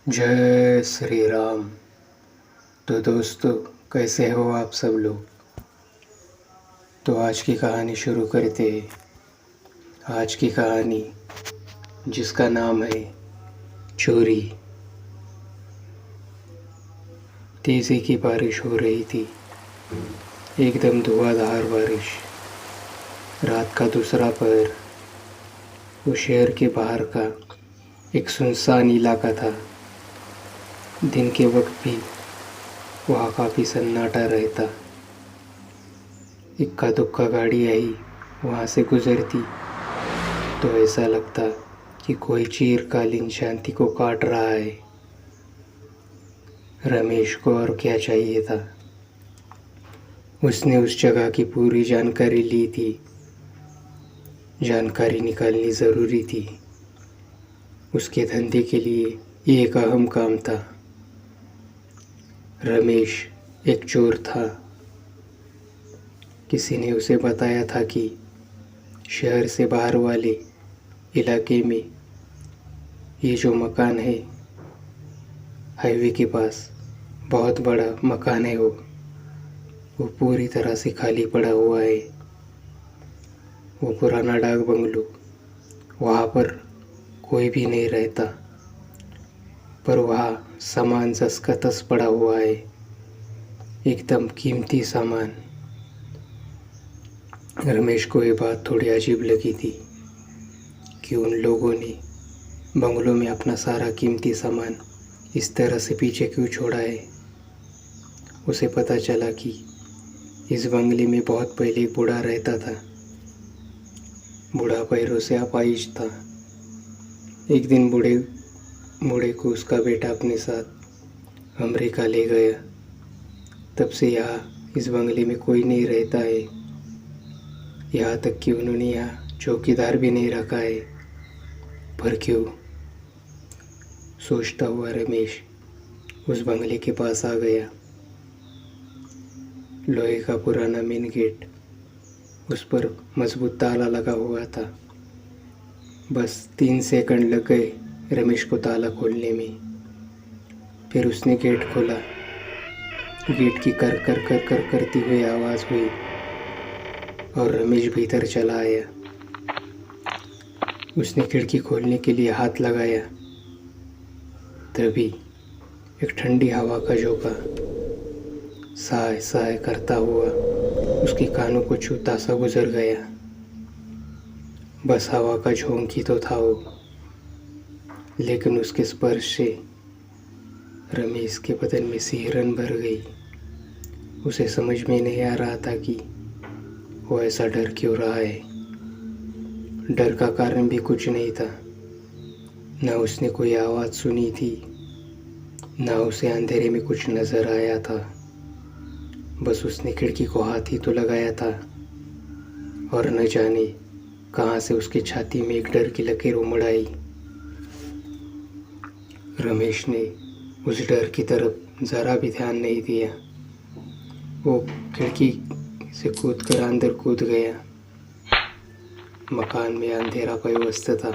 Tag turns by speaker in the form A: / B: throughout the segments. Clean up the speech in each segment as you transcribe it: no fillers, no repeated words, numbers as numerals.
A: जय श्री राम। तो दोस्तों, कैसे हो आप सब लोग। तो आज की कहानी शुरू करते हैं। आज की कहानी जिसका नाम है चोरी। तेज़ी की बारिश हो रही थी, एकदम धुआंधार बारिश। रात का दूसरा पहर। वो शहर के बाहर का एक सुनसान इलाका था। दिन के वक्त भी वहाँ काफ़ी सन्नाटा रहता। इक्का दुक्का गाड़ी आई वहाँ से गुजरती तो ऐसा लगता कि कोई चिरकालीन शांति को काट रहा है। रमेश को और क्या चाहिए था। उसने उस जगह की पूरी जानकारी ली थी। जानकारी निकालनी ज़रूरी थी। उसके धंधे के लिए एक अहम काम था। रमेश एक चोर था। किसी ने उसे बताया था कि शहर से बाहर वाले इलाके में ये जो मकान है, हाईवे के पास बहुत बड़ा मकान है, वो पूरी तरह से खाली पड़ा हुआ है। वो पुराना डाक बंगलो, वहाँ पर कोई भी नहीं रहता, पर वहाँ सामान जस का तस पड़ा हुआ है, एकदम कीमती सामान। रमेश को ये बात थोड़ी अजीब लगी थी कि उन लोगों ने बंगलों में अपना सारा कीमती सामान इस तरह से पीछे क्यों छोड़ा है। उसे पता चला कि इस बंगले में बहुत पहले एक बूढ़ा रहता था। बूढ़ा पैरों से अपाहिज था। एक दिन बूढ़े को उसका बेटा अपने साथ अमेरिका ले गया। तब से यहाँ इस बंगले में कोई नहीं रहता है। यहाँ तक कि उन्होंने यहाँ चौकीदार भी नहीं रखा है। पर क्यों, सोचता हुआ रमेश उस बंगले के पास आ गया। लोहे का पुराना मेन गेट, उस पर मजबूत ताला लगा हुआ था। बस 3 सेकंड लग गए रमेश को ताला खोलने में। फिर उसने गेट खोला। गेट की कर कर कर कर करती हुई आवाज़ हुई और रमेश भीतर चला आया। उसने खिड़की खोलने के लिए हाथ लगाया, तभी एक ठंडी हवा का झोंका साय साय करता हुआ उसके कानों को छूता सा गुजर गया। बस हवा का झोंका ही तो था वो, लेकिन उसके स्पर्श से रमेश के बदन में सिहरन भर गई। उसे समझ में नहीं आ रहा था कि वो ऐसा डर क्यों रहा है। डर का कारण भी कुछ नहीं था। न उसने कोई आवाज़ सुनी थी, न उसे अंधेरे में कुछ नज़र आया था। बस उसने खिड़की को हाथ ही तो लगाया था और न जाने कहाँ से उसकी छाती में एक डर की लकीर उमड़ आई। रमेश ने उस डर की तरफ ज़रा भी ध्यान नहीं दिया। वो खिड़की से कूदकर अंदर कूद गया। मकान में अंधेरा व्यवस्थ था।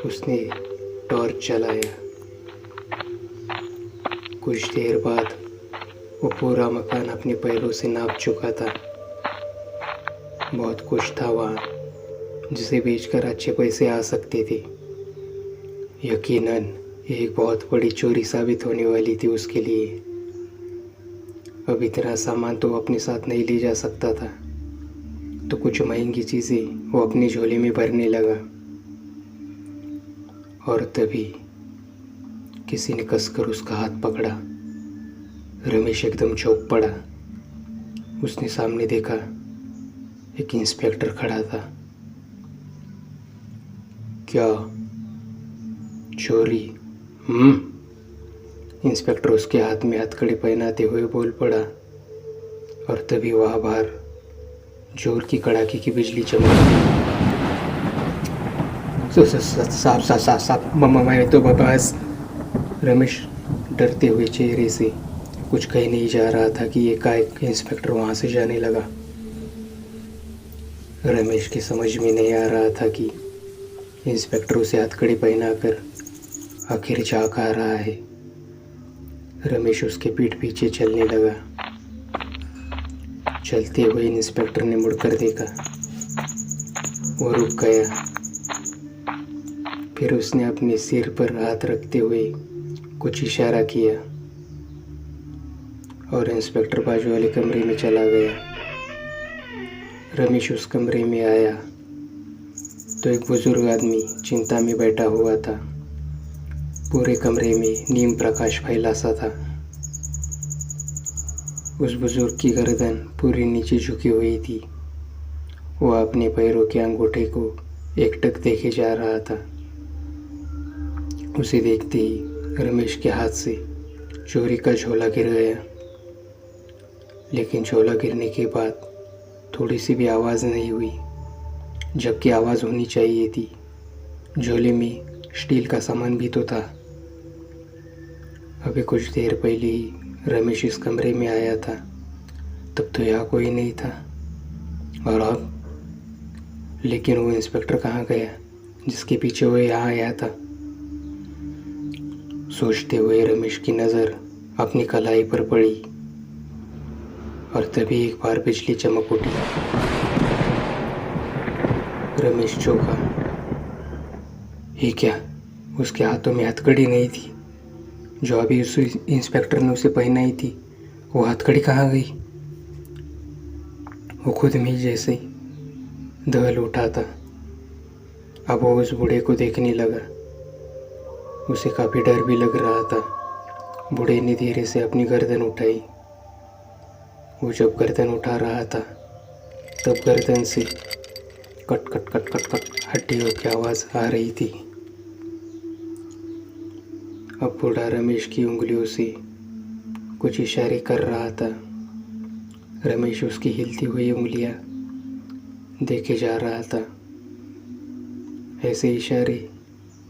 A: उसने टॉर्च चलाया। कुछ देर बाद वो पूरा मकान अपने पैरों से नाप चुका था। बहुत कुछ था वहाँ जिसे बेचकर अच्छे पैसे आ सकते थे। यकीनन एक बहुत बड़ी चोरी साबित होने वाली थी उसके लिए। अब इतना सामान तो अपने साथ नहीं ले जा सकता था, तो कुछ महंगी चीज़ें वो अपनी झोली में भरने लगा। और तभी किसी ने कसकर उसका हाथ पकड़ा। रमेश एकदम चौंक पड़ा। उसने सामने देखा, एक इंस्पेक्टर खड़ा था। क्या चोरी? इंस्पेक्टर उसके हाथ में हथकड़ी पहनाते हुए बोल पड़ा। और तभी वहाँ बाहर जोर की कड़ाके की बिजली चमकी। साफ साफ साफ साफ मम्मा, मैं तो बस। रमेश डरते हुए चेहरे से कुछ कह नहीं जा रहा था कि एकाएक इंस्पेक्टर वहाँ से जाने लगा। रमेश की समझ में नहीं आ रहा था कि इंस्पेक्टर उसे हथकड़ी पहनाकर आखिर जाग आ रहा है। रमेश उसके पीठ पीछे चलने लगा। चलते हुए इंस्पेक्टर ने मुड़कर देखा। वो रुक गया। फिर उसने अपने सिर पर हाथ रखते हुए कुछ इशारा किया और इंस्पेक्टर बाजू वाले कमरे में चला गया। रमेश उस कमरे में आया तो एक बुजुर्ग आदमी चिंता में बैठा हुआ था। पूरे कमरे में नीम प्रकाश फैला सा था। उस बुजुर्ग की गर्दन पूरी नीचे झुकी हुई थी। वो अपने पैरों के अंगूठे को एकटक देखे जा रहा था। उसे देखते ही रमेश के हाथ से चोरी का झोला गिर गया, लेकिन झोला गिरने के बाद थोड़ी सी भी आवाज़ नहीं हुई, जबकि आवाज़ होनी चाहिए थी। झोले में स्टील का सामान भी तो था। अभी कुछ देर पहले ही रमेश इस कमरे में आया था, तब तो यहाँ कोई नहीं था। और अब लेकिन वो इंस्पेक्टर कहाँ गया जिसके पीछे वो यहाँ आया था? सोचते हुए रमेश की नज़र अपनी कलाई पर पड़ी और तभी एक बार बिजली चमक उठी। रमेश चौंका। ये क्या? उसके हाथों में हथकड़ी नहीं थी जो अभी उस इंस्पेक्टर ने उसे पहनाई थी। वो हथकड़ी कहाँ गई? वो खुद में जैसे दहल उठा था। अब वो उस बूढ़े को देखने लगा। उसे काफ़ी डर भी लग रहा था। बूढ़े ने धीरे से अपनी गर्दन उठाई। वो जब गर्दन उठा रहा था तब गर्दन से cut cut cut cut cut हड्डियों की आवाज़ आ रही थी। अब बूढ़ा रमेश की उंगलियों से कुछ इशारे कर रहा था। रमेश उसकी हिलती हुई उंगलियां देखे जा रहा था। ऐसे इशारे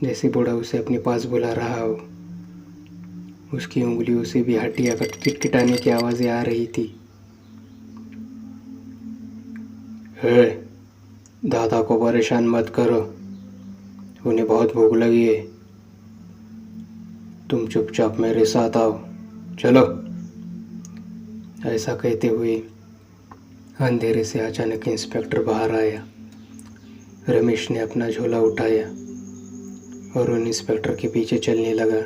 A: जैसे बूढ़ा उसे अपने पास बुला रहा हो। उसकी उंगलियों से भी हड्डियां किटकिटाने की आवाज़ें आ रही थी। हे, दादा को परेशान मत करो, उन्हें बहुत भूख लगी है। तुम चुपचाप मेरे साथ आओ, चलो। ऐसा कहते हुए अंधेरे से अचानक इंस्पेक्टर बाहर आया। रमेश ने अपना झोला उठाया और उन इंस्पेक्टर के पीछे चलने लगा।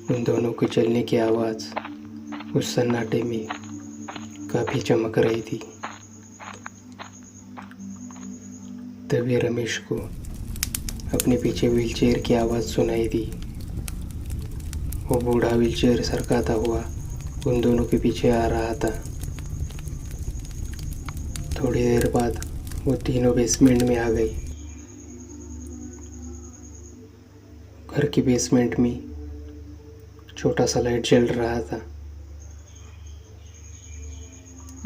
A: उन दोनों के चलने की आवाज़ उस सन्नाटे में काफ़ी चमक रही थी। तभी रमेश को अपने पीछे व्हीलचेयर की आवाज़ सुनाई दी। वो बूढ़ा व्हीलचेयर सरकाता हुआ उन दोनों के पीछे आ रहा था। थोड़ी देर बाद वो तीनों बेसमेंट में आ गई। घर के बेसमेंट में छोटा सा लाइट जल रहा था।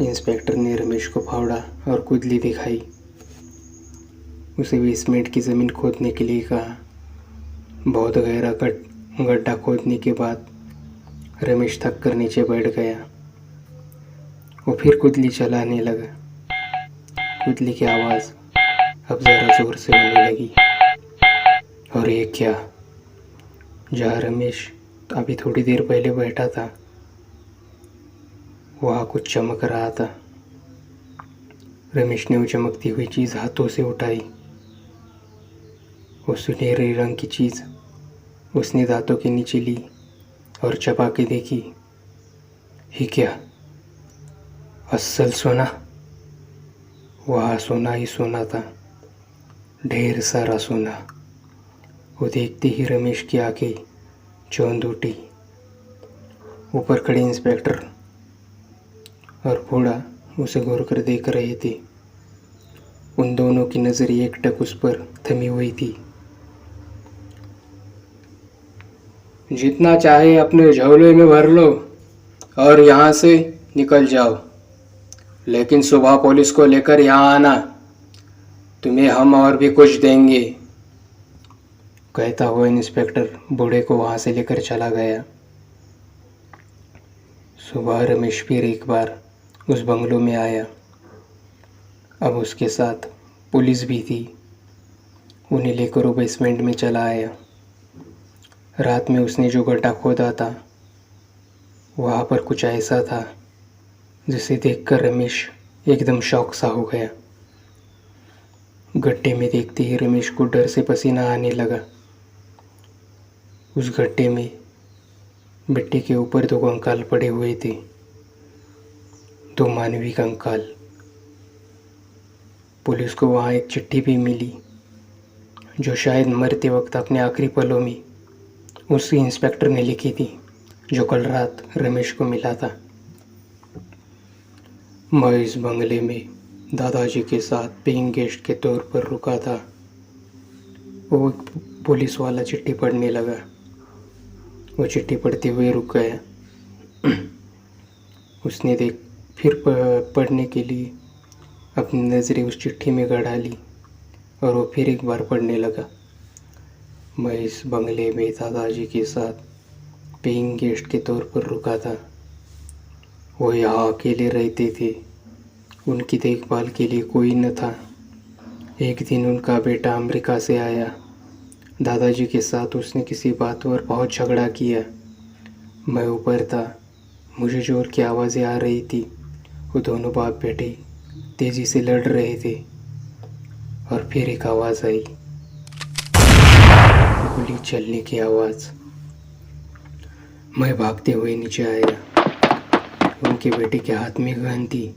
A: इंस्पेक्टर ने रमेश को फावड़ा और कुदली दिखाई। उसे बेसमेंट की ज़मीन खोदने के लिए कहा। बहुत गहरा गड्ढा खोदने के बाद रमेश थक कर नीचे बैठ गया। वो फिर कुदली चलाने लगा। कुदली की आवाज़ अब ज़रा ज़ोर से होने लगी। और ये क्या? जहाँ रमेश अभी थोड़ी देर पहले बैठा था वहाँ कुछ चमक रहा था। रमेश ने वो चमकती हुई चीज़ हाथों से उठाई। वो सुनहरे रंग की चीज़ उसने दांतों के नीचे ली और चबा के देखी। ये क्या? असल सोना। वहाँ सोना ही सोना था, ढेर सारा सोना। वो देखते ही रमेश की आंखें चौंध उठी। ऊपर खड़े इंस्पेक्टर और बूढ़ा उसे घूर कर देख रहे थे। उन दोनों की नज़र एकटक उस पर थमी हुई थी। जितना चाहे अपने झोले में भर लो और यहाँ से निकल जाओ, लेकिन सुबह पुलिस को लेकर यहाँ आना, तुम्हें हम और भी कुछ देंगे। कहता हुआ इंस्पेक्टर बूढ़े को वहाँ से लेकर चला गया। सुबह रमेश फिर एक बार उस बंगलों में आया। अब उसके साथ पुलिस भी थी। उन्हें लेकर वो बेसमेंट में चला आया। रात में उसने जो गड्ढा खोदा था वहाँ पर कुछ ऐसा था जिसे देखकर रमेश एकदम शॉक सा हो गया। गड्ढे में देखते ही रमेश को डर से पसीना आने लगा। उस गड्ढे में मिट्टी के ऊपर दो कंकाल पड़े हुए थे, दो मानवीय कंकाल। पुलिस को वहाँ एक चिट्ठी भी मिली जो शायद मरते वक्त अपने आखिरी पलों में उस इंस्पेक्टर ने लिखी थी जो कल रात रमेश को मिला था। मैं इस बंगले में दादाजी के साथ पेइंग गेस्ट के तौर पर रुका था। वो पुलिस वाला चिट्ठी पढ़ने लगा। वो चिट्ठी पढ़ते हुए रुक गया। उसने फिर पढ़ने के लिए अपनी नज़रें उस चिट्ठी में गड़ा ली और वो फिर एक बार पढ़ने लगा। मैं इस बंगले में दादाजी के साथ पेइंग गेस्ट के तौर पर रुका था। वो यहाँ अकेले रहते थे, उनकी देखभाल के लिए कोई न था। एक दिन उनका बेटा अमेरिका से आया। दादाजी के साथ उसने किसी बात पर बहुत झगड़ा किया। मैं ऊपर था, मुझे जोर की आवाज़ें आ रही थी। वो दोनों बाप बेटे तेज़ी से लड़ रहे थे और फिर एक आवाज़ आई, गोली चलने की आवाज़। मैं भागते हुए नीचे आया। उनके बेटे के हाथ में गन थी।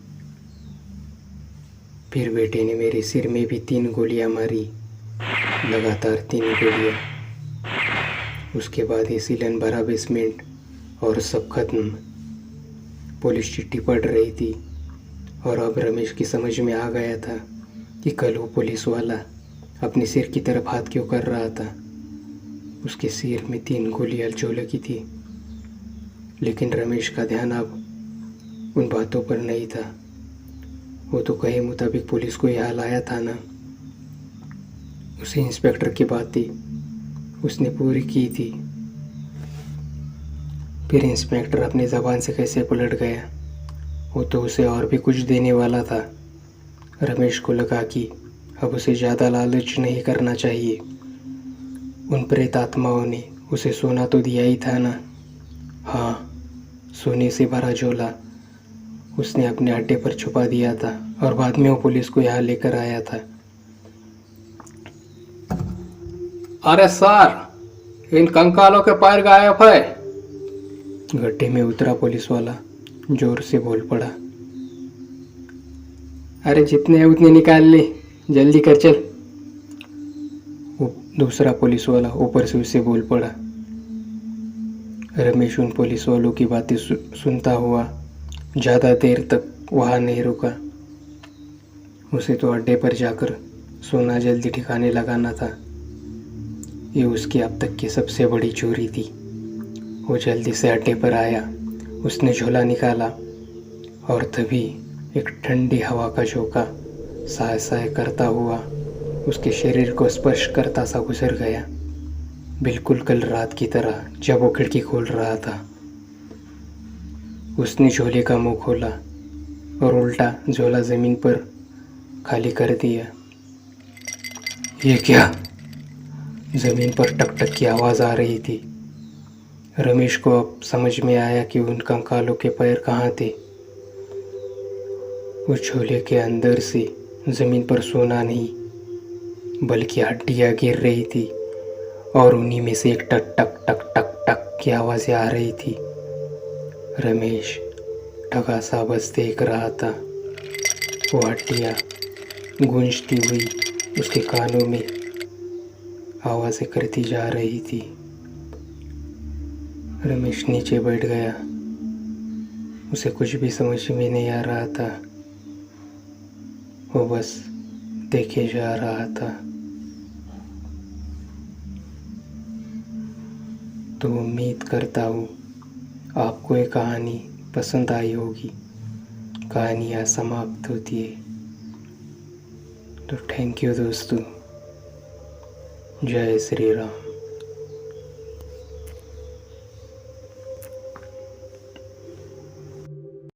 A: फिर बेटे ने मेरे सिर में भी 3 गोलियां मारी, लगातार 3 गोलियां। उसके बाद एसिलन भरा बेसमेंट और सब खत्म। पुलिस चिट्ठी पढ़ रही थी और अब रमेश की समझ में आ गया था कि कल वो पुलिस वाला अपने सिर की तरफ हाथ क्यों कर रहा था। उसके सिर में 3 गोलियां जो लगी थी, लेकिन रमेश का ध्यान अब उन बातों पर नहीं था। वो तो कहे मुताबिक पुलिस को यहाँ लाया था ना। उसे इंस्पेक्टर की बातें उसने पूरी की थी। फिर इंस्पेक्टर अपनी ज़बान से कैसे पलट गया। वो तो उसे और भी कुछ देने वाला था। रमेश को लगा कि अब उसे ज़्यादा लालच नहीं करना चाहिए। उन प्रेत आत्माओं ने उसे सोना तो दिया ही था ना। हाँ, सोने से भरा झोला उसने अपने अड्डे पर छुपा दिया था और बाद में वो पुलिस को यहाँ लेकर आया था। अरे सर, इन कंकालों के पैर गायब है। गड्ढे में उतरा पुलिस वाला जोर से बोल पड़ा। अरे जितने हैं उतने निकाल ले, जल्दी कर चल। वो दूसरा पुलिस वाला ऊपर से उसे बोल पड़ा। रमेश उन पुलिस वालों की बातें सुनता हुआ ज़्यादा देर तक वहाँ नहीं रुका। उसे तो अड्डे पर जाकर सोना जल्दी ठिकाने लगाना था। ये उसकी अब तक की सबसे बड़ी चोरी थी। वो जल्दी से अड्डे पर आया। उसने झोला निकाला और तभी एक ठंडी हवा का झोंका साय साय करता हुआ उसके शरीर को स्पर्श करता सा गुजर गया, बिल्कुल कल रात की तरह जब वो खिड़की खोल रहा था। उसने झोले का मुंह खोला और उल्टा झोला ज़मीन पर खाली कर दिया। ये क्या? ज़मीन पर टक टक की आवाज़ आ रही थी। रमेश को अब समझ में आया कि उन कंकालों के पैर कहाँ थे। उस झोले के अंदर से ज़मीन पर सोना नहीं बल्कि हड्डियाँ गिर रही थी और उन्हीं में से एक टक टक टक टक टक की आवाज़ें आ रही थी। रमेश ठगा सा बस देख रहा था। वो हड्डियाँ गूंजती हुई उसके कानों में आवाज़ें करती जा रही थी। रमेश नीचे बैठ गया। उसे कुछ भी समझ में नहीं आ रहा था। वो बस देखे जा रहा था। तो उम्मीद करता हूँ आपको ये कहानी पसंद आई होगी। कहानी यहाँ समाप्त होती है। तो थैंक यू दोस्तों। जय श्री राम।